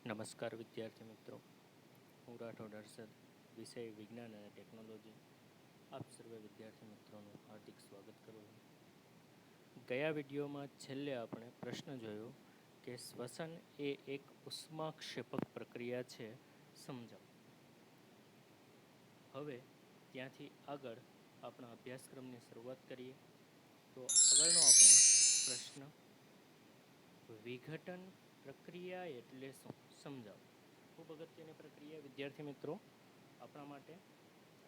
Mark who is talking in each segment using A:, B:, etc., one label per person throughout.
A: નમસ્કાર વિદ્યાર્થી મિત્રો, હું રાઠોડ હર્ષદ, વિષય વિજ્ઞાન અને ટેકનોલોજી. આપ સર્વે વિદ્યાર્થી મિત્રોનું હાર્દિક સ્વાગત કરું છું. ગયા વિડીયોમાં છેલ્લે આપણે પ્રશ્ન જોયો કે શ્વસન એ એક ઉષ્માક્ષેપક પ્રક્રિયા છે, સમજાવો. હવે ત્યાંથી આગળ આપણા અભ્યાસક્રમની શરૂઆત કરીએ. તો આગળનો આપણો પ્રશ્ન, વિઘટન પ્રક્રિયા એટલે શું, સમજાવો. ખૂબ અગત્યની પ્રક્રિયા વિદ્યાર્થી મિત્રો આપણા માટે.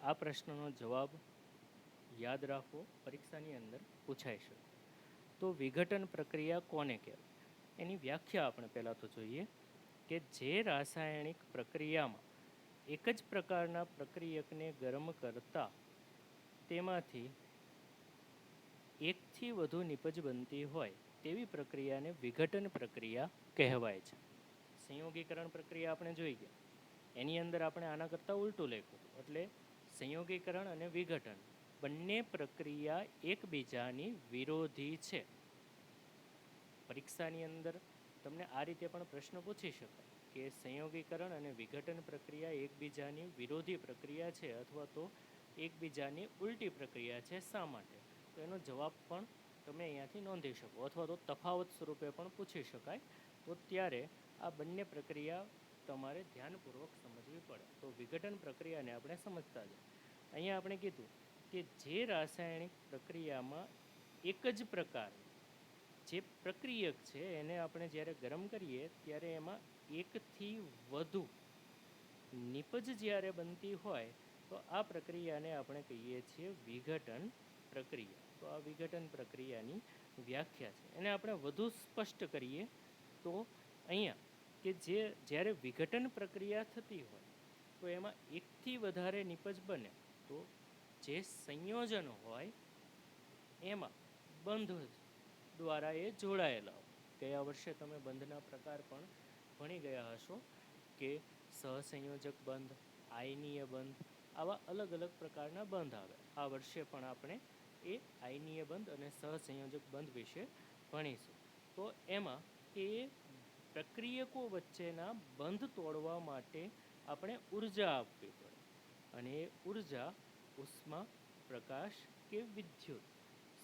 A: આ પ્રશ્નનો જવાબ યાદ રાખવો, પરીક્ષાની અંદર પૂછાઈ શકે. તો વિઘટન પ્રક્રિયા કોને કહેવાય, એની વ્યાખ્યા આપણે પહેલાં તો જોઈએ કે જે રાસાયણિક પ્રક્રિયામાં એક જ પ્રકારના પ્રક્રિયકને ગરમ કરતા તેમાંથી એકથી વધુ નિપજ બનતી હોય તેવી પ્રક્રિયાને વિઘટન પ્રક્રિયા કહેવાય છે. સંયોગીકરણ પ્રક્રિયા આપણે જોઈ ગયા, એની અંદર આપણે આના કરતાં ઉલટું લખ્યું હતું. એટલે સંયોગીકરણ અને વિઘટન બંને પ્રક્રિયા એકબીજાની વિરોધી છે. પરીક્ષાની અંદર તમને આ રીતે પણ પ્રશ્ન પૂછી શકાય કે સંયોગીકરણ અને વિઘટન પ્રક્રિયા એકબીજાની વિરોધી પ્રક્રિયા છે અથવા તો એકબીજાની ઉલટી પ્રક્રિયા છે, શા માટે? તો એનો જવાબ પણ તમે અહીંયાથી નોંધી શકો, અથવા તો તફાવત સ્વરૂપે પણ પૂછી શકાય. તો ત્યારે આ બંને પ્રક્રિયા તમારે ધ્યાનપૂર્વક સમજવી પડે. તો વિઘટન પ્રક્રિયાને આપણે સમજતા જ અહીંયા આપણે કીધું કે જે રાસાયણિક પ્રક્રિયામાં એક જ પ્રકાર જે પ્રક્રિયક છે એને આપણે જ્યારે ગરમ કરીએ ત્યારે એમાં એકથી વધુ નિપજ જ્યારે બનતી હોય તો આ પ્રક્રિયાને આપણે કહીએ છીએ વિઘટન પ્રક્રિયા. તો આ વિઘટન પ્રક્રિયાની વ્યાખ્યા છે. એને આપણે વધુ સ્પષ્ટ કરીએ તો અહીંયા કે જ્યારે વિઘટન પ્રક્રિયા થતી હોય તો એમાં એકથી વધારે નિપજ બને તો જે સંયોજન હોય એમાં બંધ દ્વારા એ જોડાયેલા હોય. ગયા વર્ષે તમે બંધના પ્રકાર પણ ભણી ગયા હશો કે સહસંયોજક બંધ, આયનીય બંધ, આવા અલગ અલગ પ્રકારના બંધ આવે. આ વર્ષે પણ આપણે એ આયનીય બંધ અને સહસંયોજક બંધ વિશે ભણીશું. તો એમાં એ પ્રક્રિયકો વચ્ચેના બંધ તોડવા માટે આપણે ઉર્જા આપવી પડે, અને એ ઉર્જા ઉષ્મા, પ્રકાશ કે વિદ્યુત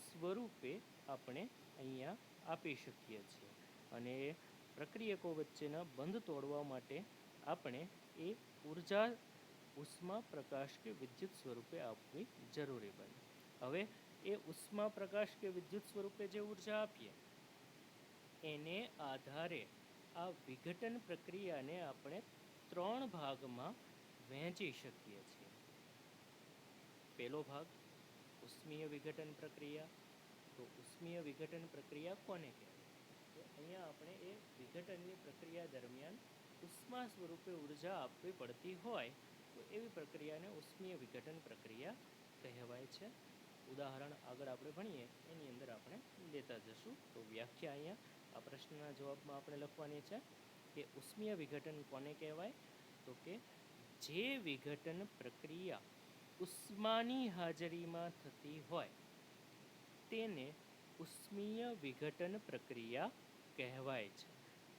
A: સ્વરૂપે આપણે અહીંયા આપી શકીએ છીએ. અને એ પ્રક્રિયકો વચ્ચેના બંધ તોડવા માટે આપણે એ ઉર્જા ઉષ્મા, પ્રકાશ કે વિદ્યુત સ્વરૂપે આપવી જરૂરી બને. હવે એ ઉષ્મા, પ્રકાશ કે વિદ્યુત સ્વરૂપે જે ઉર્જા આપીએ એને આધારે આ વિઘટન પ્રક્રિયાને આપણે 3 ભાગમાં વહેંચી શકીએ છીએ. પહેલો ભાગ ઉષ્મીય વિઘટન પ્રક્રિયા. તો ઉષ્મીય વિઘટન પ્રક્રિયા કોને કહેવાય? તો અહીંયા આપણે એ વિઘટનની પ્રક્રિયા દરમિયાન ઉષ્મા સ્વરૂપે ઉર્જા આપવી પડતી હોય તો એવી પ્રક્રિયાને ઉષ્મીય વિઘટન પ્રક્રિયા કહેવાય છે. ઉદાહરણ આગળ આપણે ભણીએ એની અંદર આપણે લેતા જશું. તો વ્યાખ્યા અહીંયા આ પ્રશ્નના જવાબમાં આપણે લખવાની છે કે ઉષ્મીય વિઘટન કોને કહેવાય? તો કે જે વિઘટન પ્રક્રિયા ઉષ્માની હાજરીમાં થતી હોય તેને ઉષ્મીય વિઘટન પ્રક્રિયા કહેવાય છે.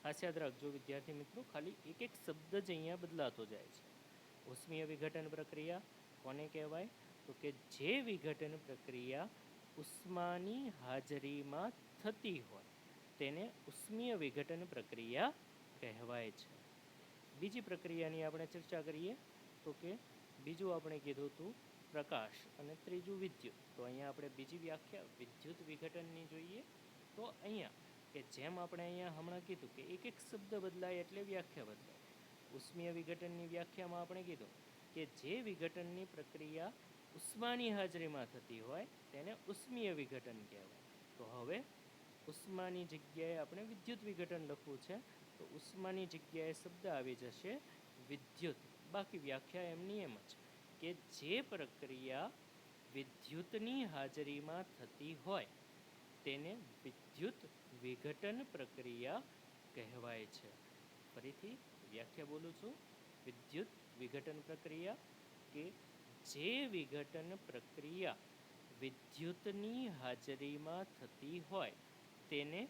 A: ખાસ યાદ રાખજો વિદ્યાર્થી મિત્રો, ખાલી એક એક શબ્દ જ અહીંયા બદલાતો જાય છે. ઉષ્મીય વિઘટન પ્રક્રિયા કોને કહેવાય? તો કે જે વિઘટન પ્રક્રિયા ઉષ્માની હાજરીમાં થતી હોય તેને ઉષ્મીય વિઘટન પ્રક્રિયા કહેવાય છે. બીજી પ્રક્રિયાની આપણે ચર્ચા કરીએ તો કે બીજું આપણે કીધું હતું પ્રકાશ અને ત્રીજું વિદ્યુત. તો અહીંયા આપણે બીજી વ્યાખ્યા વિદ્યુત વિઘટનની જોઈએ. તો અહીંયા કે જેમ આપણે અહીંયા હમણાં કીધું કે એક એક શબ્દ બદલાય એટલે વ્યાખ્યા બદલાય. ઉષ્મીય વિઘટનની વ્યાખ્યામાં આપણે કીધું કે જે વિઘટનની પ્રક્રિયા ઉષ્માની હાજરીમાં થતી હોય તેને ઉષ્મીય વિઘટન કહેવાય. તો હવે ઉષ્માની જગ્યાએ આપણે વિદ્યુત વિઘટન લખવું છે તો ઉષ્માની જગ્યાએ શબ્દ આવી જશે વિદ્યુત. બાકી વ્યાખ્યા એમની એમ જ કે જે પ્રક્રિયા વિદ્યુતની હાજરીમાં થતી હોય તેને વિદ્યુત વિઘટન પ્રક્રિયા કહેવાય છે. ફરીથી વ્યાખ્યા બોલું છું. વિદ્યુત વિઘટન પ્રક્રિયા કે જે વિઘટન પ્રક્રિયા વિદ્યુતની હાજરીમાં થતી હોય તેને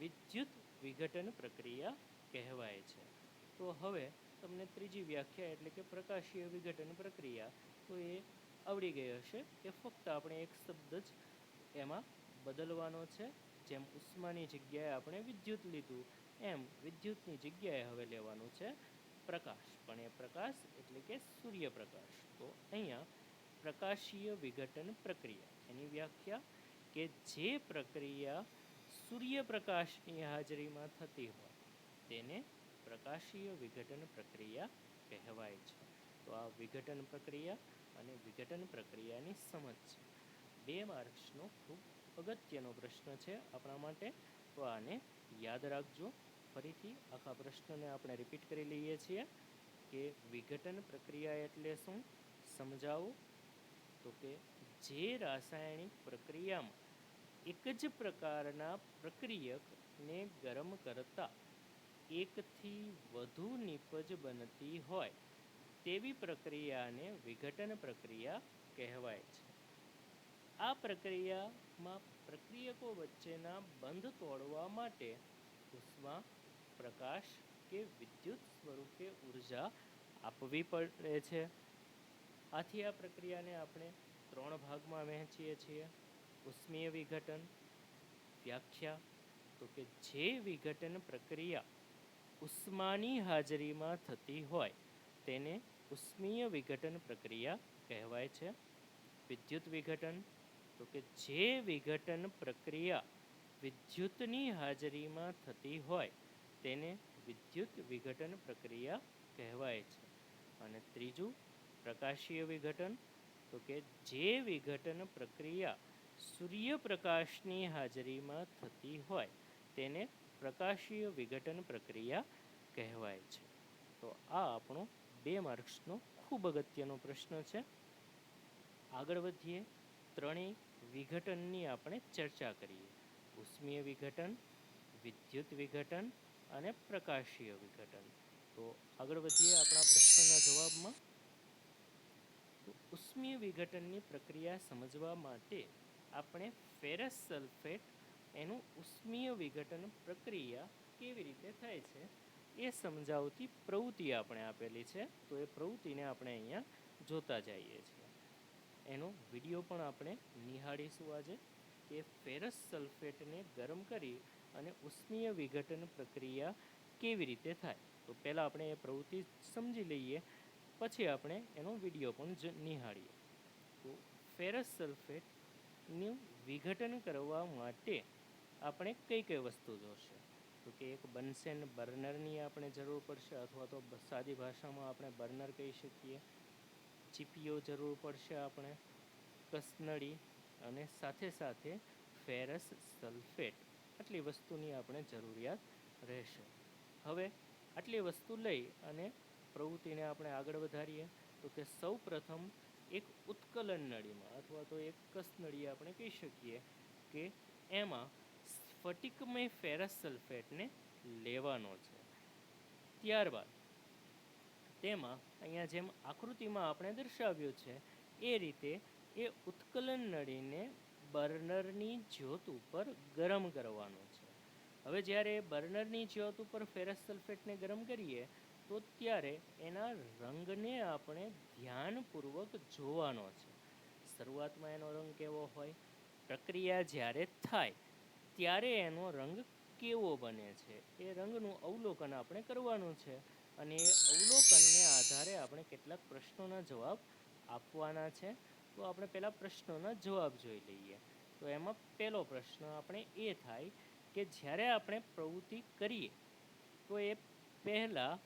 A: વિદ્યુત વિઘટન પ્રક્રિયા કહેવાય છે. તો હવે તમને ત્રીજી વ્યાખ્યા એટલે કે પ્રકાશીય વિઘટન પ્રક્રિયા તો એ આવડી ગઈ હશે કે ફક્ત આપણે એક શબ્દ જ એમાં બદલવાનો છે. જેમ ઉષ્માની જગ્યાએ આપણે વિદ્યુત લીધું એમ વિદ્યુતની જગ્યાએ હવે લેવાનું છે પ્રકાશ, પણ એ પ્રકાશ એટલે કે સૂર્યપ્રકાશ. તો અહીંયા પ્રકાશીય વિઘટન પ્રક્રિયા એની વ્યાખ્યા કે જે પ્રક્રિયા સૂર્યપ્રકાશની હાજરીમાં થતી હોય તેને પ્રકાશીય વિઘટન પ્રક્રિયા કહેવાય છે. તો આ વિઘટન પ્રક્રિયા અને વિઘટન પ્રક્રિયાની સમજ છે. 2 માર્ક્સનો ખૂબ અગત્યનો પ્રશ્ન છે આપણા માટે, તો આને યાદ રાખજો. ફરીથી આખા પ્રશ્નને આપણે રિપીટ કરી લઈએ છીએ કે વિઘટન પ્રક્રિયા એટલે શું સમજાવો. તો કે જે રાસાયણિક પ્રક્રિયામાં એક જ પ્રકારના પ્રક્રિયકને ગરમ કરતા એકથી વધુ નીપજ બનતી હોય તેવી પ્રક્રિયાને વિઘટન પ્રક્રિયા કહેવાય છે. આ પ્રક્રિયામાં પ્રક્રિયકો વચ્ચેના બંધ તોડવા માટે ઉષ્મા, પ્રકાશ કે વિદ્યુત સ્વરૂપે ઉર્જા આપવી પડે છે. આથી આ પ્રક્રિયાને આપણે 3 ભાગમાં વહેંચીએ છીએ. ઉષ્મીય વિઘટન. વ્યાખ્યા તો કે જે વિઘટન પ્રક્રિયા ઉષ્માની હાજરીમાં થતી હોય તેને ઉષ્મીય વિઘટન પ્રક્રિયા કહેવાય છે. વિદ્યુત વિઘટન તો કે જે વિઘટન પ્રક્રિયા વિદ્યુતની હાજરીમાં થતી હોય તેને વિદ્યુત વિઘટન પ્રક્રિયા કહેવાય છે. અને ત્રીજું પ્રકાશીય વિઘટન તો કે જે વિઘટન પ્રક્રિયા સૂર્યપ્રકાશની હાજરીમાં થતી હોય તેને પ્રકાશીય વિઘટન પ્રક્રિયા કહેવાય છે. તો આ આપણો 2 માર્ક્સનો ખૂબ અગત્યનો પ્રશ્ન છે. આગળ વધીએ, ત્રણેય વિઘટનની આપણે ચર્ચા કરીએ. ઉષ્મીય વિઘટન, વિદ્યુત વિઘટન અને પ્રકાશીય વિઘટન. તો આગળ વધીએ આપણા પ્રશ્નના જવાબમાં. તો ઉષ્મીય વિઘટનની પ્રક્રિયા સમજવા માટે આપણે ફેરસ સલ્ફેટ એનું ઉષ્મીય વિઘટન પ્રક્રિયા કેવી રીતે થાય છે એ સમજાવતી પ્રવૃત્તિ આપણે આપેલી છે. તો એ પ્રવૃત્તિને આપણે અહીંયા જોતા જઈએ છીએ. એનો વિડીયો પણ આપણે નિહાળીશું આજે કે ફેરસ સલ્ફેટને ગરમ કરી અને ઉષ્મીય વિઘટન પ્રક્રિયા કેવી રીતે થાય. તો પહેલાં આપણે એ પ્રવૃત્તિ સમજી લઈએ, પછી આપણે એનો વિડીયો પણ નિહાળીએ. તો ફેરસ સલ્ફેટનું વિઘટન કરવા માટે આપણે કઈ કઈ વસ્તુ જોશે. તો કે એક બનસેન બર્નરની આપણે જરૂર પડશે, અથવા તો સાદી ભાષામાં આપણે બર્નર કહી શકીએ. ચીપીઓ જરૂર પડશે આપણે, કસનળી અને સાથે સાથે ફેરસ સલ્ફેટ. આટલી વસ્તુની આપણે જરૂરિયાત રહેશે. હવે આટલી વસ્તુ લઈ અને પ્રવૃત્તિને આપણે આગળ વધારીએ. તો કે સૌ પ્રથમ એક ઉત્કલન નળીમાં અથવા તો એક કસનળી આપણે કહી શકીએ કે એમાં સ્ફટિકમય ફેરસ સલ્ફેટને લેવાનો છે. ત્યારબાદ તેમાં અહીંયા જેમ આકૃતિમાં આપણે દર્શાવ્યું છે એ રીતે એ ઉત્કલન નળીને બર્નરની જ્યોત ઉપર ગરમ કરવાનું છે. હવે જ્યારે બર્નરની જ્યોત ઉપર ફેરસ સલ્ફેટને ગરમ કરીએ તો ત્યારે એના રંગને આપણે ધ્યાનપૂર્વક જોવાનો છે. શરૂઆતમાં એનો રંગ કેવો હોય, પ્રક્રિયા જ્યારે થાય ત્યારે એનો રંગ કેવો બને છે એ રંગનું અવલોકન આપણે કરવાનું છે. અને એ અવલોકનને આધારે આપણે કેટલાક પ્રશ્નોના જવાબ આપવાના છે. તો આપણે પહેલાં પ્રશ્નોના જવાબ જોઈ લઈએ. તો એમાં પહેલો પ્રશ્ન આપણે એ થાય કે જ્યારે આપણે પ્રવૃત્તિ કરીએ તો એ પહેલાં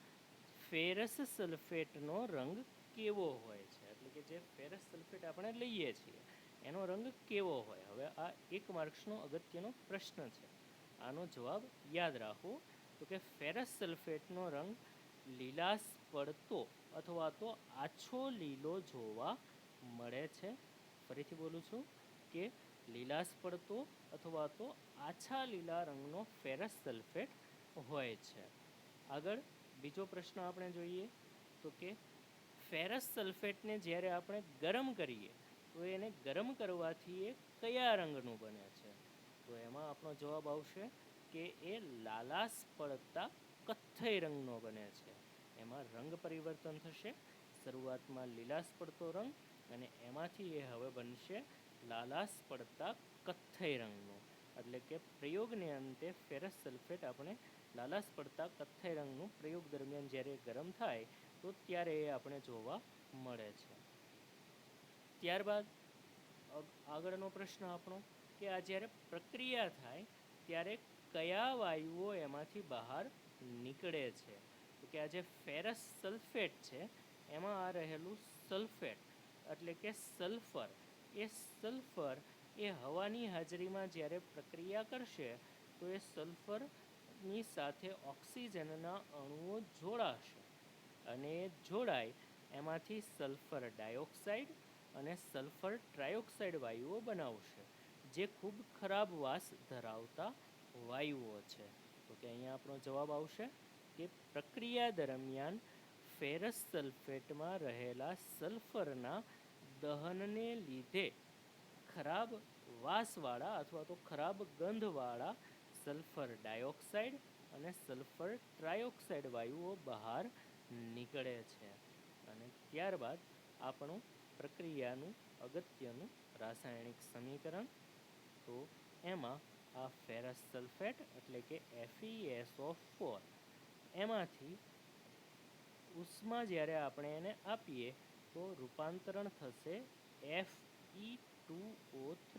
A: ફેરસ સલ્ફેટનો રંગ કેવો હોય છે, એટલે કે જે ફેરસ સલ્ફેટ આપણે લઈએ છીએ એનો રંગ કેવો હોય. હવે આ 1 માર્ક્સનો અગત્યનો પ્રશ્ન છે. આનો જવાબ યાદ રાખો. તો કે ફેરસ સલ્ફેટનો રંગ લીલાશ પડતો અથવા તો આછો લીલો જોવા મળે છે. ફરીથી બોલું છું કે લીલાશ પડતો અથવા તો આછા લીલા રંગનો ફેરસ સલ્ફેટ હોય છે. આગળ બીજો પ્રશ્ન આપણે જોઈએ. તો કે ફેરસ સલ્ફેટને જ્યારે આપણે ગરમ કરીએ તો એને ગરમ કરવાથી એ કયા રંગનું બને છે. તો એમાં આપણો જવાબ આવશે કે એ લાલાશ પડતા કથ્થઈ રંગનો બને છે. એમાં રંગ પરિવર્તન થશે. શરૂઆતમાં લીલાશ પડતો રંગ અને એમાંથી એ હવે બનશે લાલાશ પડતા કથ્થઈ રંગનો. એટલે કે પ્રયોગને અંતે ફેરસ સલ્ફેટ આપણે લાલાશ પડતા કથ્થઈ રંગનું પ્રયોગ દરમિયાન જ્યારે ગરમ થાય તો ત્યારે એ આપણે જોવા મળે છે. ત્યારબાદ આગળનો પ્રશ્ન આપણો કે આ જ્યારે પ્રક્રિયા થાય ત્યારે કયા વાયુઓ એમાંથી બહાર નીકળે છે. તો કે આ જે ફેરસ સલ્ફેટ છે એમાં આ રહેલું સલ્ફેટ એટલે કે સલ્ફર, એ સલ્ફર એ હવાની હાજરીમાં જ્યારે પ્રક્રિયા કરશે તો એ સલ્ફરની સાથે ઓક્સિજનના અણુઓ જોડાશે અને એ જોડાય એમાંથી સલ્ફર ડાયોક્સાઇડ અને સલ્ફર ટ્રાયોક્સાઇડ વાયુઓ બનાવશે, જે ખૂબ ખરાબ વાસ ધરાવતા વાયુઓ છે. તો કે અહીંયા આપણો જવાબ આવશે કે પ્રક્રિયા દરમિયાન ફેરસ સલ્ફેટમાં રહેલા સલ્ફરના દહનને લીધે ખરાબ વાસવાળા અથવા તો ખરાબ ગંધવાળા સલ્ફર ડાયોક્સાઇડ અને સલ્ફર ટ્રાયોક્સાઇડ વાયુઓ બહાર નીકળે છે. અને ત્યારબાદ આપણું પ્રક્રિયાનું અગત્યનું રાસાયણિક સમીકરણ, તો એમાં આ ફેરસ સલ્ફેટ એટલે કે FeSO4 એમાંથી ઉષ્મા જ્યારે આપણે એને આપીએ તો રૂપાંતરણ થશે Fe2O3.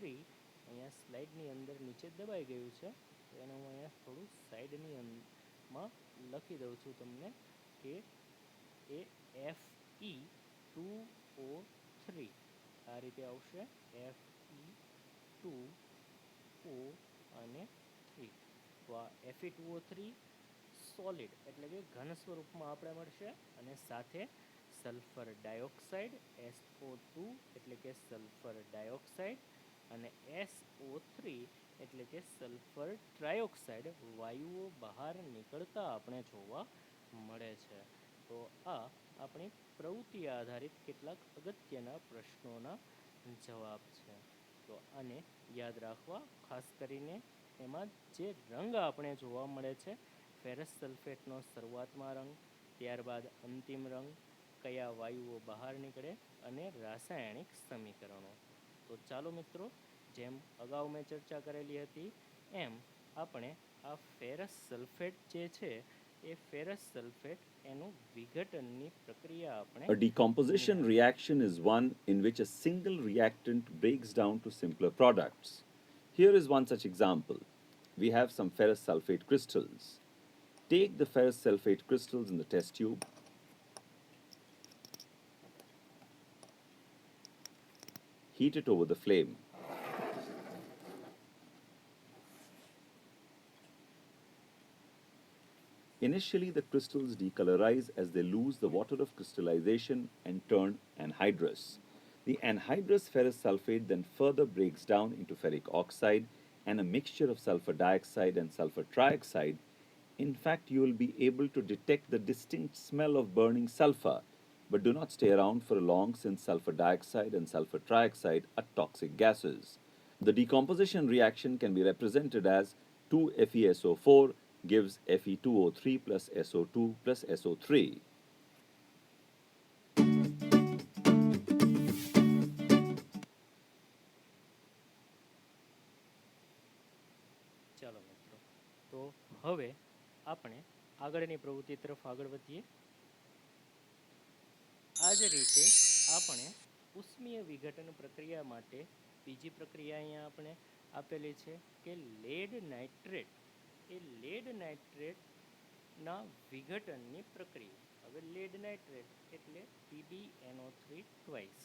A: અહીંયા સ્લાઇડની અંદર નીચે દબાઈ ગયું છે તો એને હું અહીંયા થોડું સાઈડની અંદરમાં લખી દઉં છું તમને કે એ Fe2O3 આ રીતે આવશે. Fe2O અને 3. તો આ Fe2O3 સોલિડ એટલે કે ઘન સ્વરૂપમાં આપણે મળશે અને સાથે સલ્ફર ડાયોક્સાઇડ SO2 એટલે કે સલ્ફર ડાયોક્સાઇડ અને SO3 એટલે કે સલ્ફર ટ્રાયોક્સાઇડ વાયુઓ બહાર નીકળતા આપણે જોવા મળે છે. તો આ આપણી પ્રવૃત્તિ આધારિત કેટલાક અગત્યના પ્રશ્નોના જવાબ છે. તો આને યાદ રાખવા, ખાસ કરીને એમાં જે રંગ આપણે જોવા મળે છે ફેરસ સલ્ફેટનો શરૂઆતમાં રંગ, ત્યારબાદ અંતિમ રંગ, કયા વાયુઓ બહાર નીકળે અને રાસાયણિક સમીકરણો. તો ચાલો મિત્રો, જેમ અગાઉ મેં ચર્ચા કરેલી હતી એમ આપણે આ ફેરસ સલ્ફેટ જે છે એ ફેરસ સલ્ફેટ એનું વિઘટનની પ્રક્રિયા આપણે
B: A decomposition reaction is one in which a single reactant breaks down to simpler products. Here is one such example. We have some ferrous sulfate crystals. Take the ferrous sulfate crystals in the test tube. Heat it over the flame. Initially, the crystals decolorize as they lose the water of crystallization and turn anhydrous. The anhydrous ferrous sulfate then further breaks down into ferric oxide and a mixture of sulfur dioxide and sulfur trioxide. In fact, you will be able to detect the distinct smell of burning sulfur, but do not stay around for long since sulfur dioxide and sulfur trioxide are toxic gases. The decomposition reaction can be represented as 2FeSO4 gives Fe2O3 plus SO2 plus SO3.
A: ચાલો મિત્રો, તો હવે આપણે આગળની પ્રવૃત્તિ તરફ આગળ વધીએ. આ જ રીતે આપણે ઉષ્મીય વિઘટન પ્રક્રિયા માટે બીજી પ્રક્રિયા અહીંયા આપણે આપેલી છે કે લેડ નાઇટ્રેટ. એ લેડ નાઇટ્રેટના વિઘટનની પ્રક્રિયા. હવે લેડ નાઇટ્રેટ એટલે PbNO3 ટ્વાઇસ.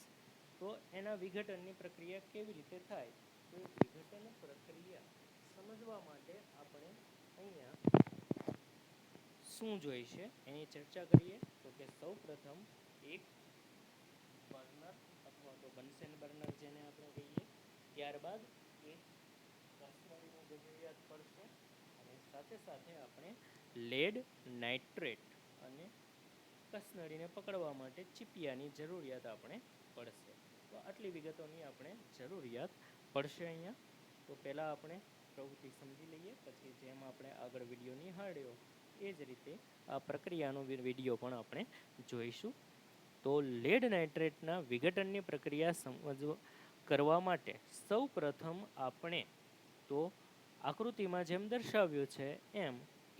A: તો એના વિઘટનની પ્રક્રિયા કેવી રીતે થાય તો એ વિઘટન પ્રક્રિયા સમજવા માટે આપણે અહીંયા શું જોઈશે એની ચર્ચા કરીએ. તો કે સૌ પ્રથમ એક બર્નર અથવા તો બન્સેન બર્નર જેને આપણે કહીએ, ત્યારબાદ એક કસનળીની જરૂરિયાત પડશે અને સાથે સાથે આપણે લેડ નાઇટ્રેટ અને કસનળીને પકડવા માટે ચીપિયાની જરૂરિયાત આપણે પડશે. તો આટલી વિગતોની આપણે જરૂરિયાત પડશે અહીંયા. તો પહેલાં આપણે પ્રવૃત્તિ સમજી લઈએ, પછી જેમ આપણે આગળ વિડીયો નિહાળ્યો એ જ રીતે આ પ્રક્રિયાનો વિડીયો પણ આપણે જોઈશું. તો લેડ નાઇટ્રેટના વિઘટનની પ્રક્રિયા કરવા માટે સૌ પ્રથમ આપણે તો આકૃતિમાં જેમ દર્શાવ્યું છે એમ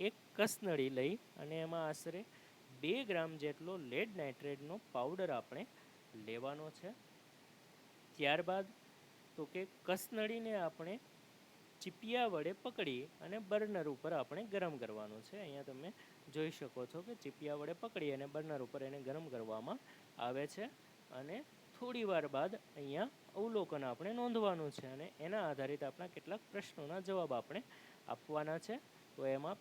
A: એક કસનળી લઈ અને એમાં આશરે 2 ગ્રામ જેટલો લેડ નાઇટ્રેટનો પાવડર આપણે લેવાનો છે. ત્યારબાદ તો કે કસનળીને આપણે ચીપિયા વડે પકડી અને બર્નર ઉપર આપણે ગરમ કરવાનું છે. અહીંયા તમે જોઈ શકો છો કે ચીપિયા વડે પકડી અને બર્નર ઉપર એને ગરમ કરવામાં આવે છે. અને થોડી વાર બાદ અહીંયા અવલોકન આપણે નોંધવાનું છે અને એના આધારિત આપણા કેટલાક પ્રશ્નોના જવાબ આપણે આપવાના છે. તો એમાં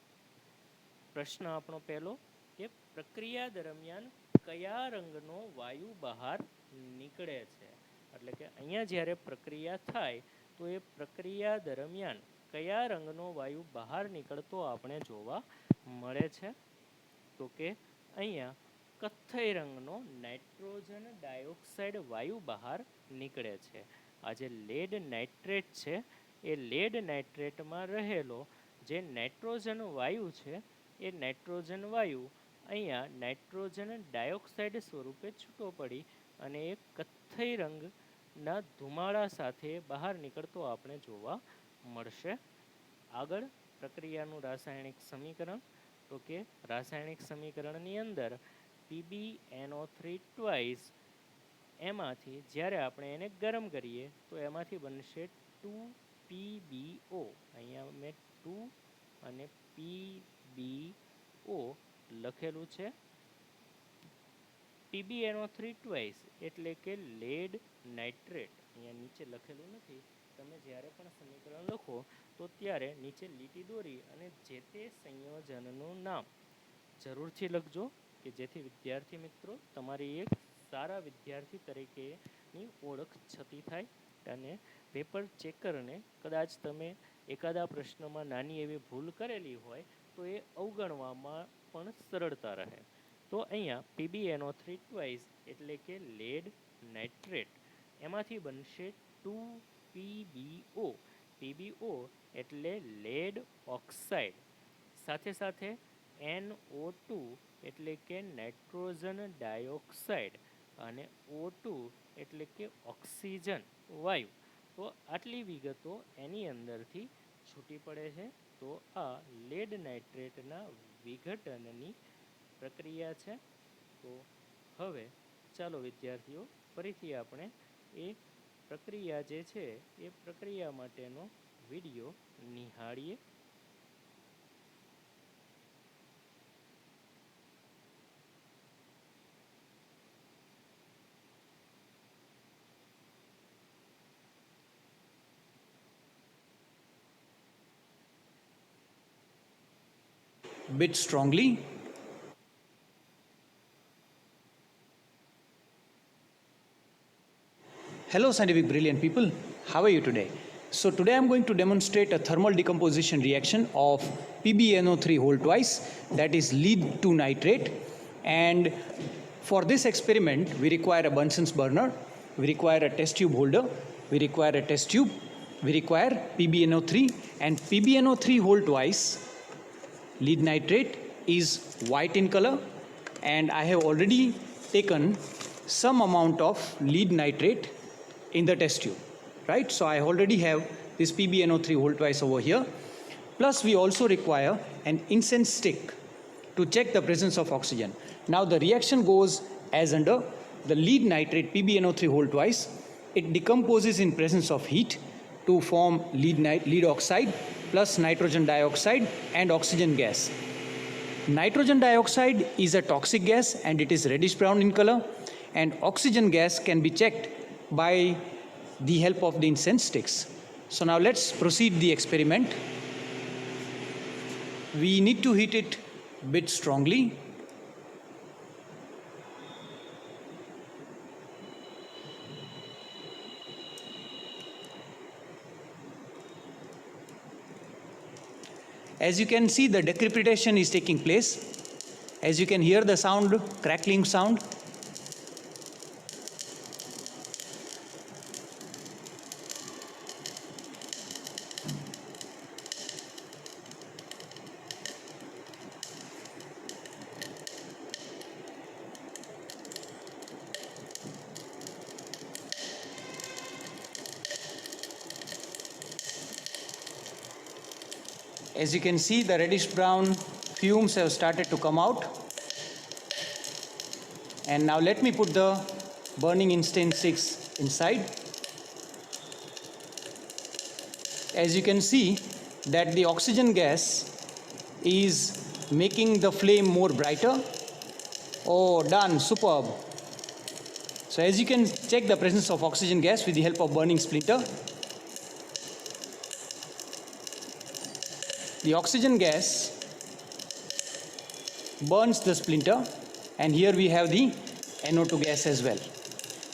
A: પ્રશ્ન આપણો પહેલો કે પ્રક્રિયા દરમિયાન કયા રંગનો વાયુ બહાર નીકળે છે. એટલે કે અહીંયા જ્યારે પ્રક્રિયા થાય તો એ પ્રક્રિયા દરમિયાન કયા રંગનો વાયુ બહાર નીકળતો આપણે જોવા મળે છે. તો કે અહીંયા કથ્થઈ રંગનો નાઇટ્રોજન ડાયોક્સાઇડ વાયુ બહાર નીકળે છે. આ જે લેડ નાઇટ્રેટ છે એ લેડ નાઇટ્રેટમાં રહેલો જે નાઇટ્રોજન વાયુ છે એ નાઇટ્રોજન વાયુ અહીંયા નાઇટ્રોજન ડાયોક્સાઇડ સ્વરૂપે છૂટો પડી અને એક કથ્થઈ રંગના ધુમાડા સાથે બહાર નીકળતો આપણે જોવા મળશે. આગળ પ્રક્રિયાનું રાસાયણિક સમીકરણ. તો કે રાસાયણિક સમીકરણની અંદર PbNO3 ટ્વાઇસ એમાંથી જ્યારે આપણે એને ગરમ કરીએ તો એમાંથી બનશે 2PbO. અહીંયા મેં 2 અને PbO લખેલું છે. PbNO3 ટ્વાઇસ એટલે કે લેડ નાઇટ્રેટ. અહીંયા નીચે લખેલું નથી. તમે જ્યારે પણ સમીકરણ લખો તો ત્યારે નીચે લીટી દોરી અને જે તે સંયોજનનું નામ જરૂરથી લખજો કે જેથી વિદ્યાર્થી મિત્રો તમારી એક સારા વિદ્યાર્થી તરીકેની ઓળખ છતી થાય અને પેપર ચેકરને કદાચ તમે એકાદા પ્રશ્નમાં નાની એવી ભૂલ કરેલી હોય તો એ અવગણવામાં પણ સરળતા રહે. તો અહીંયા PbNO3 ટ્વાઇસ એટલે કે લેડ નાઇટ્રેટ એમાંથી બનશે 2PbO. PbO એટલે લેડ ઓક્સાઇડ. સાથે સાથે NO2 એટલે કે નાઇટ્રોજન ડાયોક્સાઇડ અને O2 એટલે કે ઓક્સિજન વાયુ. તો આટલી વિગતો એની અંદરથી છૂટી પડે છે. તો આ લેડ નાઇટ્રેટના વિઘટનની પ્રક્રિયા છે. તો હવે ચાલો વિદ્યાર્થીઓ ફરીથી આપણે એ પ્રક્રિયા જે છે એ પ્રક્રિયા માટેનો video નિહાળીએ.
C: Bit strongly. Hello scientific brilliant people, how are you today? So today I'm going to demonstrate a thermal decomposition reaction of PbNO3 whole twice, that is lead to nitrate. And for this experiment we require a Bunsen's burner, we require a test tube holder, we require a test tube, we require PbNO3, and PbNO3 whole twice lead nitrate is white in color, and I have already taken some amount of lead nitrate in the test tube, right? So I already have this PbNO3 whole twice over here. Plus we also require an incense stick to check the presence of oxygen. Now the reaction goes as under. The lead nitrate PbNO3 whole twice, it decomposes in presence of heat to form lead oxide plus nitrogen dioxide and oxygen gas. Nitrogen dioxide is a toxic gas and it is reddish brown in color, and oxygen gas can be checked by the help of the incense sticks. So now let's proceed the experiment. We need to heat it a bit strongly. As you can see, the decrypitation is taking place. As you can hear the sound, crackling sound. As you can see, the reddish brown fumes have started to come out. And now let me put the burning incense sticks inside. As you can see that the oxygen gas is making the flame more brighter. Oh, done, superb. So as you can check the presence of oxygen gas with the help of burning splinter. The oxygen gas burns the splinter, and here we have the NO2 gas as well.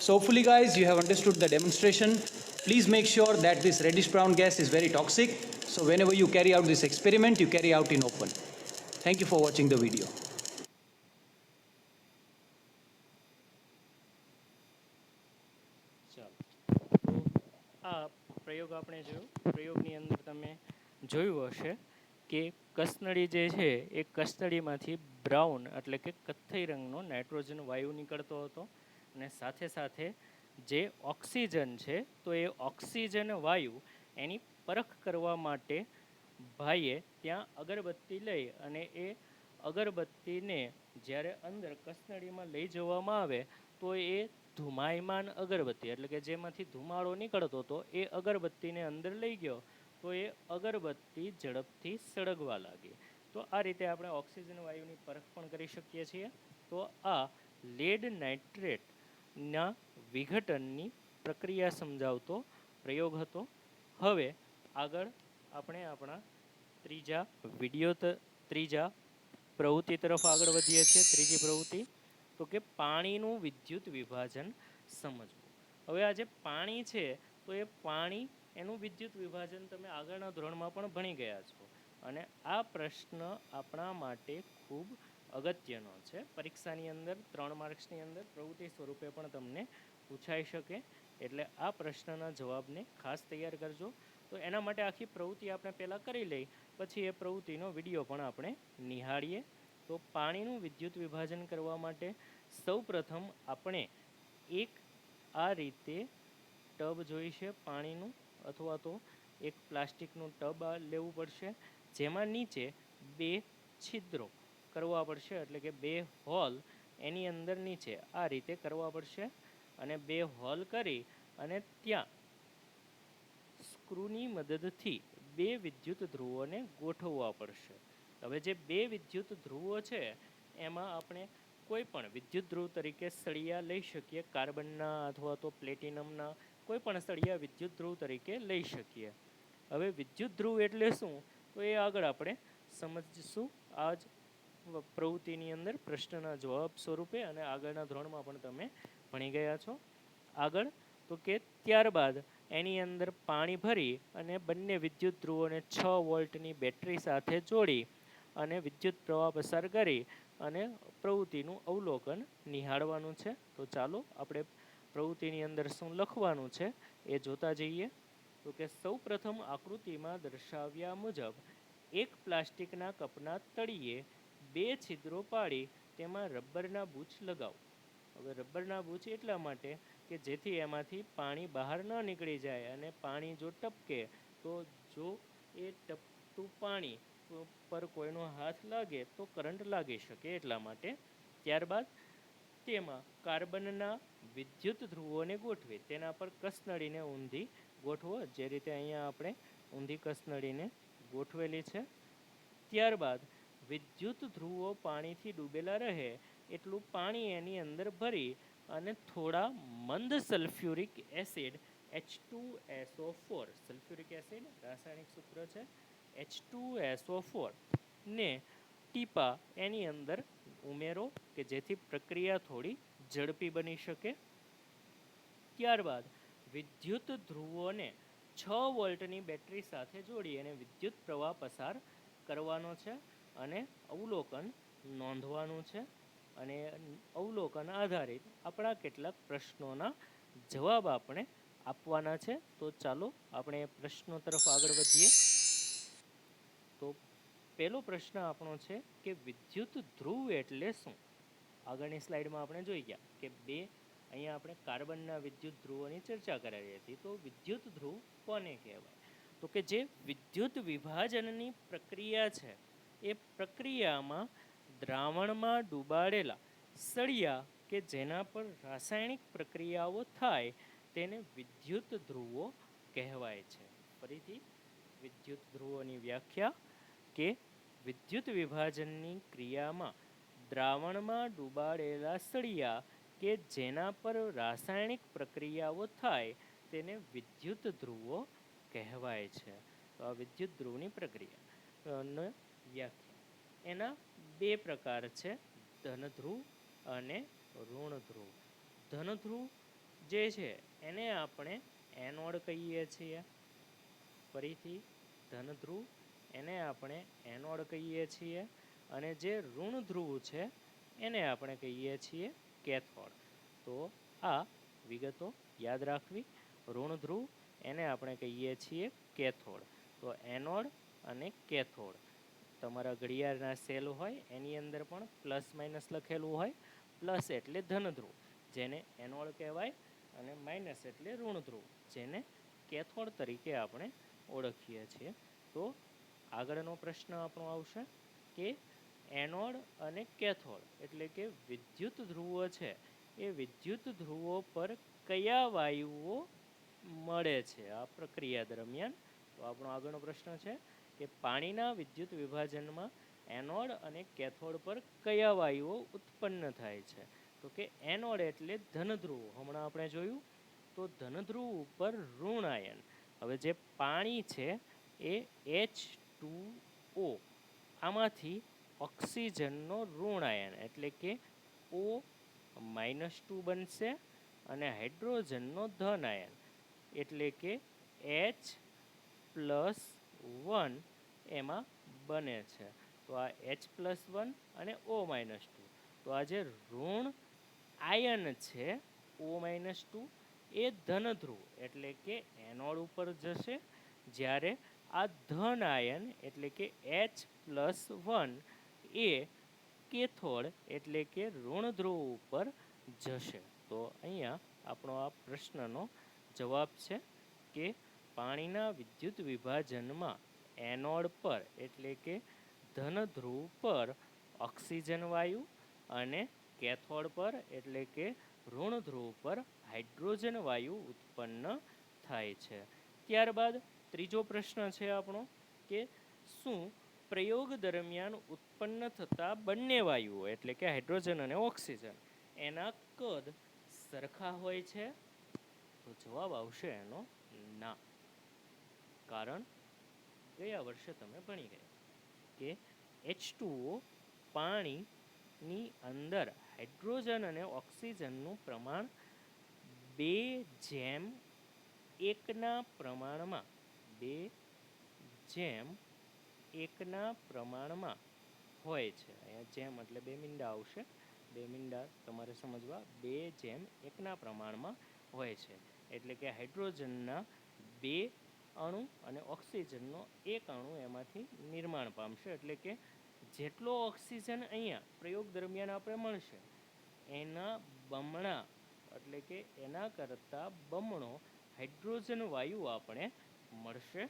C: So hopefully guys, you have understood the demonstration. Please make sure that this reddish brown gas is very toxic. So whenever you carry out this experiment, you carry out in open. Thank you for watching the video.
A: ચાલો, તો આ પ્રયોગ આપણે જોયો. પ્રયોગની અંદર તમે જોયું હશે કે કસનળી જે છે એ કસનળીમાંથી બ્રાઉન એટલે કે કથ્થઈ રંગનો નાઇટ્રોજન વાયુ નીકળતો હતો, અને સાથે સાથે જે ઓક્સિજન છે તો એ ઓક્સિજન વાયુ એની પરખ કરવા માટે ભાઈએ ત્યાં અગરબત્તી લઈ અને એ અગરબત્તીને જ્યારે અંદર કસનળીમાં લઈ જવામાં આવે તો એ ધુમાયમાન અગરબત્તી એટલે કે જેમાંથી ધુમાડો નીકળતો હતો એ અગરબત્તીને અંદર લઈ ગયો તો એ અગરબત્તી ઝડપથી સળગવા લાગી. તો આ રીતે આપણે ઓક્સિજન વાયુની પરખ પણ કરી શકીએ છીએ. તો આ લેડ નાઇટ્રેટના વિઘટનની પ્રક્રિયા સમજાવતો પ્રયોગ હતો. હવે આગળ આપણે આપણા ત્રીજા પ્રવૃત્તિ તરફ આગળ વધીએ છીએ. ત્રીજી પ્રવૃત્તિ તો કે પાણીનું વિદ્યુત વિભાજન સમજવું. હવે આ જે પાણી છે તો એ પાણી એનું વિદ્યુત વિભાજન તમે આગળના ધોરણમાં પણ ભણી ગયા છો, અને આ પ્રશ્ન આપણા માટે ખૂબ અગત્યનો છે. પરીક્ષાની અંદર 3 માર્ક્સની અંદર પ્રવૃત્તિ સ્વરૂપે પણ તમને પૂછાઈ શકે, એટલે આ પ્રશ્નના જવાબને ખાસ તૈયાર કરજો. તો એના માટે આખી પ્રવૃત્તિ આપણે પહેલાં કરી લઈ, પછી એ પ્રવૃત્તિનો વિડીયો પણ આપણે નિહાળીએ. તો પાણીનું વિદ્યુત વિભાજન કરવા માટે સૌપ્રથમ આપણે એક આ રીતે ટબ જોઈશે પાણીનું, અથવા તો એક પ્લાસ્ટિકનું ટબ લેવું પડશે, જેમાં નીચે 2 છિદ્રો કરવા પડશે, એટલે કે 2 હોલ એની અંદર નીચે આ રીતે કરવા પડશે. અને 2 હોલ કરી અને ત્યાં સ્ક્રૂની મદદથી 2 વિદ્યુત ધ્રુવોને ગોઠવવા પડશે. હવે જે 2 વિદ્યુત ધ્રુવો છે એમાં આપણે કોઈ પણ વિદ્યુત ધ્રુવ તરીકે સળિયા લઈ શકીએ, કાર્બનના અથવા તો પ્લેટિનમના કોઈ પણ સળિયા વિદ્યુત ધ્રુવ તરીકે લઈ શકીએ. હવે વિદ્યુત ધ્રુવ એટલે શું તો એ આગળ આપણે સમજીશું આ જ પ્રવૃત્તિની અંદર પ્રશ્નના જવાબ સ્વરૂપે, અને આગળના ધોરણમાં પણ તમે ભણી ગયા છો. આગળ તો કે ત્યારબાદ એની અંદર પાણી ભરી અને બંને વિદ્યુત ધ્રુવોને 6 વોલ્ટની બેટરી સાથે જોડી અને વિદ્યુત પ્રવાહ પસાર કરી અને પ્રવૃત્તિનું અવલોકન નિહાળવાનું છે. તો ચાલો આપણે પ્રવૃત્તિની અંદર શું લખવાનું છે એ જોતા જઈએ. તો કે સૌપ્રથમ આકૃતિમાં દર્શાવ્યા મુજબ એક પ્લાસ્ટિકના કપના તળિયે 2 છિદ્રો પાડી તેમાં રબરના બૂચ લગાવો. હવે રબરના બૂચ એટલા માટે કે જેથી એમાંથી પાણી બહાર ન નીકળી જાય, અને પાણી જો ટપકે તો જો એ ટપતું પાણી પર કોઈનો હાથ લાગે તો કરંટ લાગી શકે એટલા માટે. ત્યારબાદ તેમાં કાર્બનના વિદ્યુત ધ્રુવોને ગોઠવી તેના પર કસનળીને ઊંધી ગોઠવો, જે રીતે અહીંયા આપણે ઊંધી કસનળીને ગોઠવેલી છે. ત્યારબાદ વિદ્યુત ધ્રુવો પાણીથી ડૂબેલા રહે એટલું પાણી એની અંદર ભરી અને થોડા મંદ sulphuric acid H2SO4, sulphuric acid રાસાયણિક સૂત્ર છે H2SO4 ને ટીપા એની અંદર ઉમેરો કે જેથી પ્રક્રિયા થોડી ઝડપી બની શકે. ત્યારબાદ વિદ્યુત ધ્રુવોને 6 વોલ્ટની બેટરી સાથે જોડી અને વિદ્યુત પ્રવાહ પસાર કરવાનો છે અને અવલોકન નોંધવાનું છે. અને અવલોકન આધારિત આપણા કેટલાક પ્રશ્નોના જવાબ આપણે આપવાના છે. તો ચાલો આપણે પ્રશ્નો તરફ આગળ વધીએ. તો પહેલો પ્રશ્ન આપણો છે કે વિદ્યુત ધ્રુવ એટલે શું. આગળની સ્લાઇડમાં આપણે જોઈ ગયા કે અહીંયા આપણે કાર્બનના વિદ્યુત ધ્રુવોની ચર્ચા કરાવી હતી. તો વિદ્યુત ધ્રુવ કોને કહેવાય? તો તો કે જે વિદ્યુત વિભાજનની પ્રક્રિયા છે એ પ્રક્રિયામાં દ્રાવણમાં ડૂબાડેલા સળિયા કે જેના પર રાસાયણિક પ્રક્રિયાઓ થાય તેને વિદ્યુત ધ્રુવો કહેવાય છે. ફરીથી વિદ્યુત ધ્રુવોની વ્યાખ્યા કે વિદ્યુત વિભાજનની ક્રિયામાં દ્રાવણમાં ડૂબાડેલા સળિયા કે જેના પર રાસાયણિક પ્રક્રિયાઓ થાય તેને વિદ્યુત ધ્રુવો કહેવાય છે. તો આ વિદ્યુત ધ્રુવની પ્રક્રિયા વ્યાખ્યા. એના બે પ્રકાર છે, ધનધ્રુવ અને ઋણ ધ્રુવ. ધનધ્રુવ જે છે એને આપણે એનોડ કહીએ છીએ. ફરીથી ધનધ્રુવ એને આપણે એનોડ કહીએ છીએ, અને જે ઋણ ધ્રુવ છે એને આપણે કહીએ છીએ કેથોડ. તો આ વિગતો યાદ રાખવી. ઋણ ધ્રુવ એને આપણે કહીએ છીએ કેથોડ. તો એનોડ અને કેથોડ. તમારા ઘડિયાળના સેલ હોય એની અંદર પણ પ્લસ માઇનસ લખેલું હોય. પ્લસ એટલે ધનધ્રુવ જેને એનોડ કહેવાય, અને માઇનસ એટલે ઋણ ધ્રુવ જેને કેથોડ તરીકે આપણે ઓળખીએ છીએ. તો આગળનો પ્રશ્ન આપણો આવશે કે એનોડ અને કેથોડ એટલે કે વિદ્યુત ધ્રુવો છે એ વિદ્યુત ધ્રુવો પર કયા વાયુઓ મળે છે આ પ્રક્રિયા દરમિયાન. તો આપણો આગળનો પ્રશ્ન છે કે પાણીના વિદ્યુત વિભાજનમાં એનોડ અને કેથોડ પર કયા વાયુઓ ઉત્પન્ન થાય છે. તો કે એનોડ એટલે ધનધ્રુવ, હમણાં આપણે જોયું. તો ધનધ્રુવ ઉપર ઋણ આયન. હવે જે પાણી છે એ H2O, આમાંથી ઓક્સિજનનો ઋણ આયન એટલે કે O-2 બનશે, અને હાઇડ્રોજનનો ધન આયન એટલે કે H+1 એમાં બને છે. તો આ H+1 અને O-2. તો આ જે ઋણ આયન છે O-2 એ ધનધ્રુવ એટલે કે એનોડ ઉપર જશે, જ્યારે આ ધન આયન એટલે કે H+1 એ કેથોડ એટલે કે ઋણ ધ્રુવ ઉપર જશે. તો અહીંયા આપણો આ પ્રશ્નનો જવાબ છે કે પાણીના વિદ્યુત વિભાજનમાં એનોડ પર એટલે કે ધન ધ્રુવ પર ઓક્સિજન વાયુ અને કેથોડ પર એટલે કે ઋણ ધ્રુવ પર હાઇડ્રોજન વાયુ ઉત્પન્ન થાય છે. ત્યારબાદ ત્રીજો પ્રશ્ન છે આપણો કે શું પ્રયોગ દરમિયાન ઉત્પન્ન થતા બંને વાયુઓ એટલે કે હાઇડ્રોજન અને ઓક્સિજન એના કદ સરખા હોય છે. તો જવાબ આવશે એનો ના. કારણ ગયા વર્ષે તમે ભણી ગયા કે H2O પાણીની અંદર હાઇડ્રોજન અને ઓક્સિજનનું પ્રમાણ 2:1 પ્રમાણમાં 2:1 પ્રમાણમાં હોય છે. અહીંયા જેમ એટલે બે મીંડા આવશે, બે મીંડા તમારે સમજવા. 2:1 પ્રમાણમાં હોય છે એટલે કે હાઇડ્રોજનના 2 અણુ અને ઓક્સિજનનો 1 અણુ એમાંથી નિર્માણ પામશે. એટલે કે જેટલો ઓક્સિજન અહીંયા પ્રયોગ દરમિયાન આપણે મળશે એના બમણા એટલે કે એના કરતાં બમણો હાઇડ્રોજન વાયુ આપણે મળશે.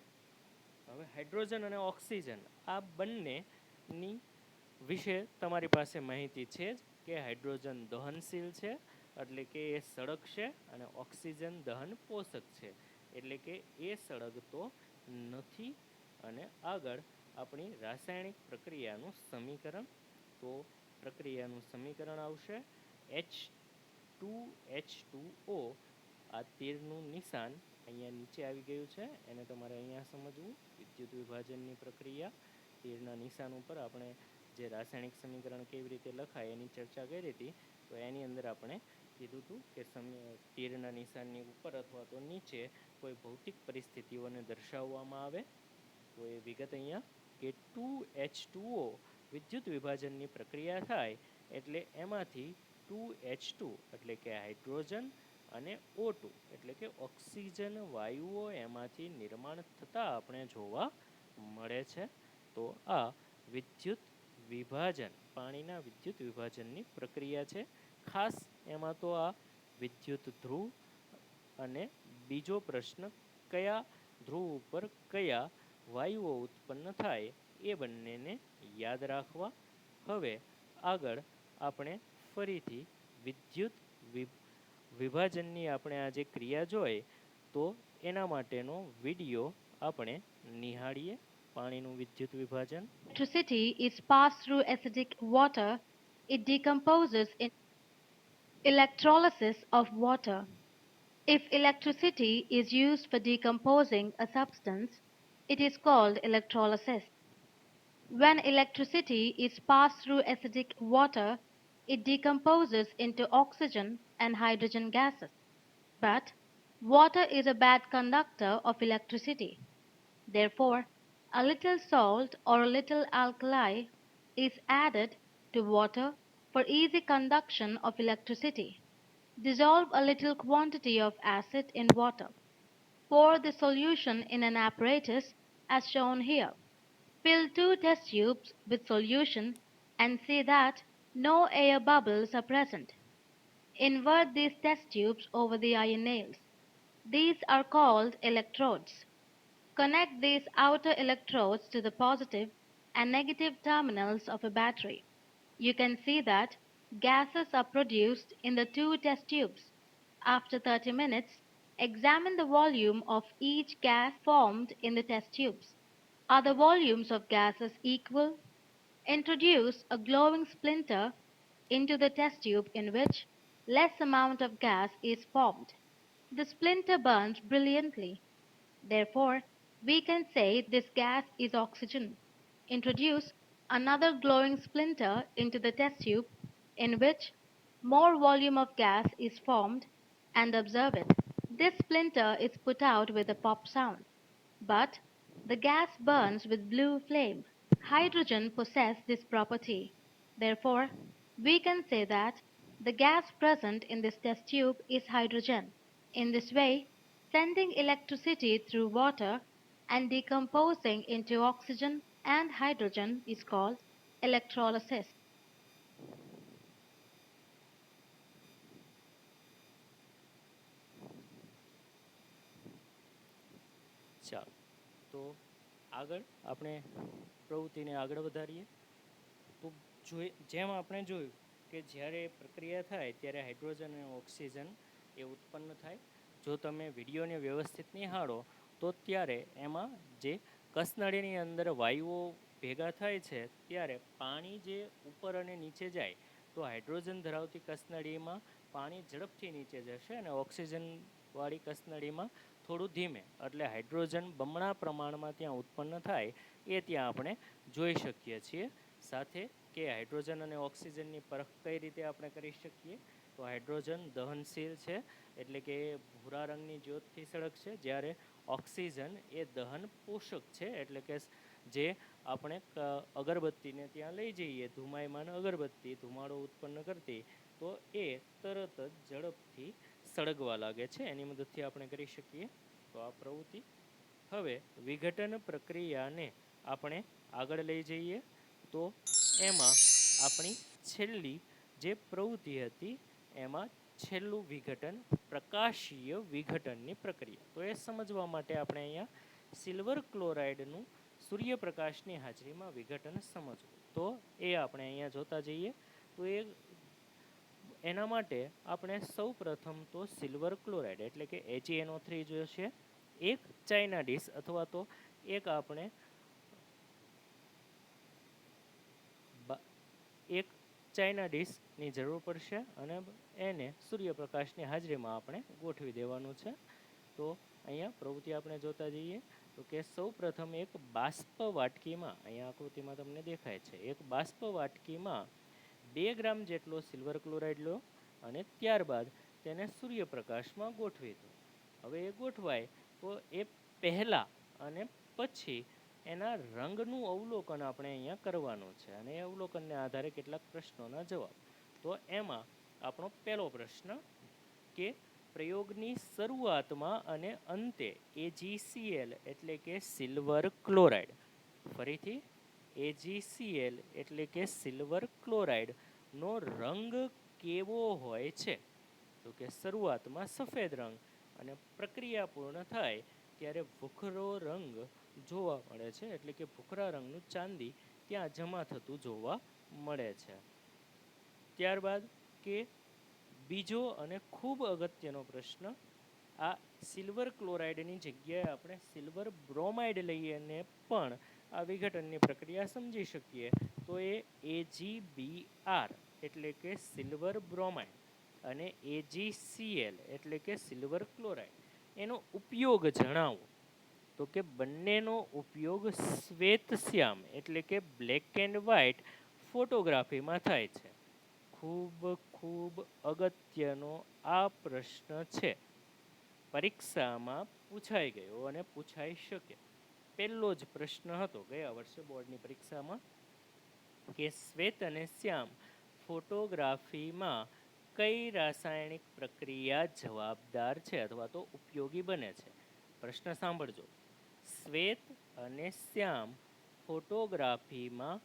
A: હવે હાઇડ્રોજન અને ઓક્સિજન આ બંનેની વિશે તમારી પાસે માહિતી છે જ કે હાઇડ્રોજન દહનશીલ છે એટલે કે એ સળગશે, અને ઓક્સિજન દહન પોષક છે એટલે કે એ સળગતો નથી. અને આગળ આપણી રાસાયણિક પ્રક્રિયાનું સમીકરણ. તો પ્રક્રિયાનું સમીકરણ આવશે H2H2O. આ તીરનું નિશાન અહીંયા નીચે આવી ગયું છે, એને તમારે અહીંયા સમજવું. વિદ્યુત વિભાજનની પ્રક્રિયા તીરના નિશાન ઉપર આપણે જે રાસાયણિક સમીકરણ કેવી રીતે લખાય એની ચર્ચા કરી હતી. તો એની અંદર આપણે કીધું હતું કે તીરના નિશાનની ઉપર અથવા તો નીચે કોઈ ભૌતિક પરિસ્થિતિઓને દર્શાવવામાં આવે તો એ વિગત અહીંયા કે 2H2O વિદ્યુત વિભાજનની પ્રક્રિયા થાય એટલે એમાંથી 2H2 એટલે કે હાઇડ્રોજન અને O2 એટલે કે ઓક્સિજન વાયુઓ એમાંથી નિર્માણ થતાં આપણે જોવા મળે છે. તો આ વિદ્યુત વિભાજન, પાણીના વિદ્યુત વિભાજનની પ્રક્રિયા છે. ખાસ એમાં તો આ વિદ્યુત ધ્રુવ અને બીજો પ્રશ્ન કયા ધ્રુવ ઉપર કયા વાયુઓ ઉત્પન્ન થાય એ બંનેને યાદ રાખવા. હવે આગળ આપણે ફરીથી વિદ્યુત વિભાજનની આપણે આ જે ક્રિયા જોઈ તો એના માટેનો વિડીયો આપણે નિહાળીએ. પાણીનું વિદ્યુત વિભાજન.
D: Electricity is passed through acidic water. It decomposes in electrolysis of water. If electricity is used for decomposing a substance, it is called electrolysis. When electricity is passed through acidic water, it decomposes into oxygen and hydrogen gases. But water is a bad conductor of electricity. Therefore, a little salt or a little alkali is added to water for easy conduction of electricity. Dissolve a little quantity of acid in water. Pour the solution in an apparatus as shown here. Fill 2 test tubes with solution and see that no air bubbles are present. Invert these test tubes over the iron nails. These are called electrodes. Connect these outer electrodes to the positive and negative terminals of a battery. You can see that gases are produced in the 2 test tubes. After 30 minutes, examine the volume of each gas formed in the test tubes. Are the volumes of gases equal? Introduce a glowing splinter into the test tube in which less amount of gas is formed. The splinter burns brilliantly. Therefore, we can say this gas is oxygen. Introduce another glowing splinter into the test tube in which more volume of gas is formed and observe it. This splinter is put out with a pop sound, but the gas burns with blue flame. Hydrogen possesses this property. Therefore, we can say that the gas present in this test tube is hydrogen. In this way, sending electricity through water and decomposing into oxygen and hydrogen is called electrolysis.
A: ચાલો, તો આગળ આપણે પ્રવૃત્તિને આગળ વધારીએ. તો જેમ આપણે જોયું કે જ્યારે પ્રક્રિયા થાય ત્યારે હાઇડ્રોજન અને ઓક્સિજન એ ઉત્પન્ન થાય. જો તમે વિડીયોને વ્યવસ્થિત નિહાળો તો ત્યારે એમાં જે કસનળીની અંદર વાયુઓ ભેગા થાય છે ત્યારે પાણી જે ઉપર અને નીચે જાય તો હાઇડ્રોજન ધરાવતી કસનળીમાં પાણી ઝડપથી નીચે જશે અને ઓક્સિજનવાળી કસનળીમાં થોડું ધીમે, એટલે હાઇડ્રોજન બમણા પ્રમાણમાં ત્યાં ઉત્પન્ન થાય એ ત્યાં આપણે જોઈ શકીએ છીએ. સાથે કે હાઇડ્રોજન અને ઓક્સિજનની પરખ કઈ રીતે આપણે કરી શકીએ, તો હાઇડ્રોજન દહનશીલ છે એટલે કે ભૂરા રંગની જ્યોતથી સળગશે, જ્યારે ઓક્સિજન એ દહન પોષક છે એટલે કે જે આપણે અગરબત્તીને ત્યાં લઈ જઈએ, ધુમાયમાન અગરબત્તી ધુમાડો ઉત્પન્ન કરતી, તો એ તરત જ ઝડપથી સળગવા લાગે છે. એની મદદથી આપણે કરી શકીએ. તો આ પ્રવૃત્તિ. હવે વિઘટન પ્રક્રિયાને આપણે આગળ લઈ જઈએ તો એમાં આપણી છેલ્લી જે પ્રવૃત્તિ હતી એમાં છેલ્લું વિઘટન પ્રકાશીય વિઘટનની પ્રક્રિયા. તો એ સમજવા માટે આપણે અહીંયા સિલ્વર ક્લોરાઇડનું સૂર્યપ્રકાશની હાજરીમાં વિઘટન સમજવું. તો એ આપણે અહીંયા જોતા જઈએ. તો એના માટે આપણે સૌ પ્રથમ તો સિલ્વર ક્લોરાઇડ એટલે કે HeNO3 જોશે. એક ચાઇના ડીશ અથવા તો એક આપણે એક ચાઇના ડીશની જરૂર પડશે અને એને સૂર્યપ્રકાશની હાજરીમાં આપણે ગોઠવી દેવાનું છે. તો અહીંયા પ્રવૃત્તિ આપણે જોતા જઈએ તો કે સૌ પ્રથમ એક બાષ્પ વાટકીમાં, અહીંયા આકૃતિમાં તમને દેખાય છે, એક બાષ્પ વાટકીમાં 2 ગ્રામ જેટલો સિલ્વર ક્લોરાઇડ લો અને ત્યારબાદ તેને સૂર્યપ્રકાશમાં ગોઠવી દો. હવે એ ગોઠવાય તો એ પહેલાં અને પછી એના રંગનું અવલોકન આપણે અહીંયા કરવાનું છે અને એ અવલોકનને આધારે કેટલાક પ્રશ્નોના જવાબ. તો એમાં આપણો પહેલો પ્રશ્ન કે પ્રયોગની શરૂઆતમાં અને અંતે AgCl એટલે કે સિલ્વર ક્લોરાઇડ, ફરીથી AgCl એટલે કે સિલ્વર ક્લોરાઇડનો રંગ કેવો હોય છે, તો કે શરૂઆતમાં સફેદ રંગ અને પ્રક્રિયા પૂર્ણ થાય ત્યારે ભૂખરો રંગ જોવા મળે છે, એટલે કે ભૂખરા રંગનું ચાંદી ત્યાં જમા થતું જોવા મળે છે. ત્યારબાદ કે બીજો અને ખૂબ અગત્યનો પ્રશ્ન, આ સિલ્વર ક્લોરાઇડની જગ્યાએ આપણે સિલ્વર બ્રોમાઇડ લઈને પણ આ વિઘટનની પ્રક્રિયા સમજી શકીએ. તો એ AgBr એટલે કે સિલ્વર બ્રોમાઇડ અને AgCl એટલે કે સિલ્વર ક્લોરાઇડ, એનો ઉપયોગ જણાવો. તો કે બંનેનો ઉપયોગ શ્વેતશ્યામ એટલે કે બ્લેક એન્ડ વ્હાઇટ ફોટોગ્રાફીમાં થાય છે. ખૂબ ખૂબ અગત્યનો આ પ્રશ્ન છે, પરીક્ષામાં પૂછાઈ ગયો અને પૂછાઈ શકે. પહેલો જ પ્રશ્ન હતો ગયા વર્ષે બોર્ડની પરીક્ષામાં કે શ્વેત અને શ્યામ ફોટોગ્રાફીમાં કઈ રાસાયણિક પ્રક્રિયા જવાબદાર છે અથવા તો ઉપયોગી બને છે. પ્રશ્ન સાંભળજો, શ્વેત અને શ્યામ ફોટોગ્રાફીમાં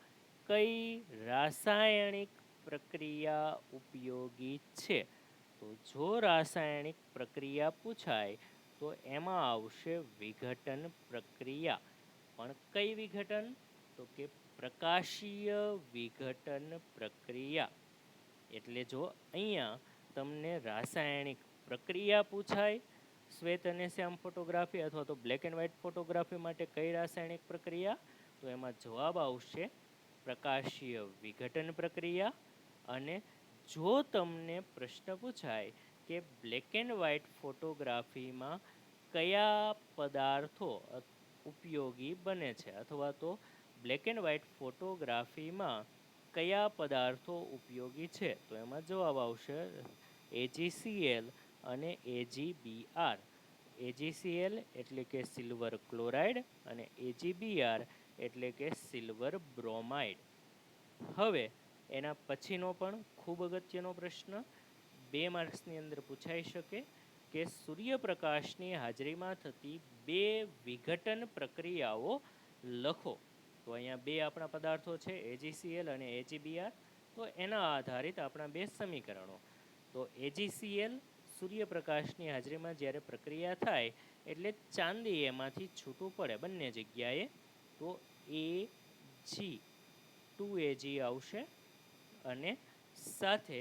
A: કઈ રાસાયણિક પ્રક્રિયા ઉપયોગી છે. તો જો રાસાયણિક પ્રક્રિયા પૂછાય તો એમાં આવશે વિઘટન પ્રક્રિયા. પણ કઈ વિઘટન? તો કે પ્રકાશીય વિઘટન પ્રક્રિયા. એટલે જો અહીંયા તમને રાસાયણિક પ્રક્રિયા પૂછાય શ્વેત અને શ્યામ ફોટોગ્રાફી અથવા તો બ્લેક એન્ડ વ્હાઇટ ફોટોગ્રાફી માટે કઈ રાસાયણિક પ્રક્રિયા, તો એમાં જવાબ આવશે પ્રકાશીય વિઘટન પ્રક્રિયા. અને જો તમને પ્રશ્ન પૂછાય કે બ્લેક એન્ડ વ્હાઇટ ફોટોગ્રાફીમાં કયા પદાર્થો ઉપયોગી બને છે અથવા તો બ્લેક એન્ડ વ્હાઇટ ફોટોગ્રાફીમાં કયા પદાર્થો ઉપયોગી છે, તો એમાં જવાબ આવશે AgCl અને AgBr. AgCl એટલે કે સિલ્વર ક્લોરાઇડ અને AgBr એટલે કે સિલ્વર બ્રોમાઇડ. હવે એના પછીનો પણ ખૂબ અગત્યનો પ્રશ્ન 2 માર્ક્સની અંદર પૂછાઈ શકે કે સૂર્યપ્રકાશની હાજરીમાં થતી 2 વિઘટન પ્રક્રિયાઓ લખો. તો અહીંયા 2 આપણા પદાર્થો છે, AgCl અને AgBr. તો એના આધારિત આપણા 2 સમીકરણો. તો AgCl સૂર્યપ્રકાશની હાજરીમાં જ્યારે પ્રક્રિયા થાય એટલે ચાંદી એમાંથી છૂટું પડે બંને જગ્યાએ, તો Ag2Ag આવશે. અને સાથે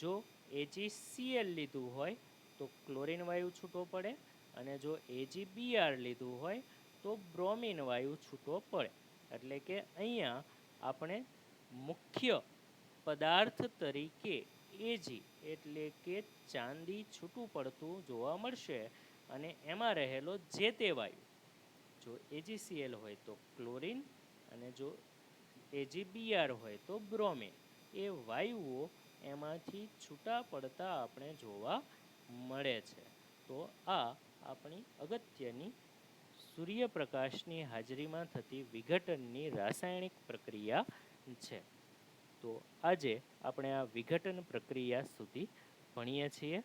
A: જો AgCl લીધું હોય તો ક્લોરીન વાયુ છૂટો પડે, અને જો AgBr લીધું હોય તો બ્રોમિન વાયુ છૂટો પડે. એટલે કે અહીંયા આપણે મુખ્ય પદાર્થ તરીકે Ag એટલે કે ચાંદી છૂટું પડતું જોવા મળશે, અને એમાં રહેલો જે તે વાયુ, જો AgCl હોય તો ક્લોરીન અને જો AgBr હોય તો બ્રોમિન, એ વાયુઓ એમાંથી છૂટા પડતા આપણે જોવા મળે છે. તો આ આપણી અગત્યની સૂર્યપ્રકાશની હાજરીમાં થતી વિઘટનની રાસાયણિક પ્રક્રિયા છે. તો આજે આપણે આ વિઘટન પ્રક્રિયા સુધી ભણીએ છીએ.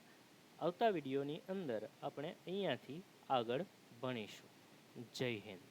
A: આવતા વિડીયોની અંદર આપણે અહીંયાથી આગળ ભણીશું. જય હિન્દ.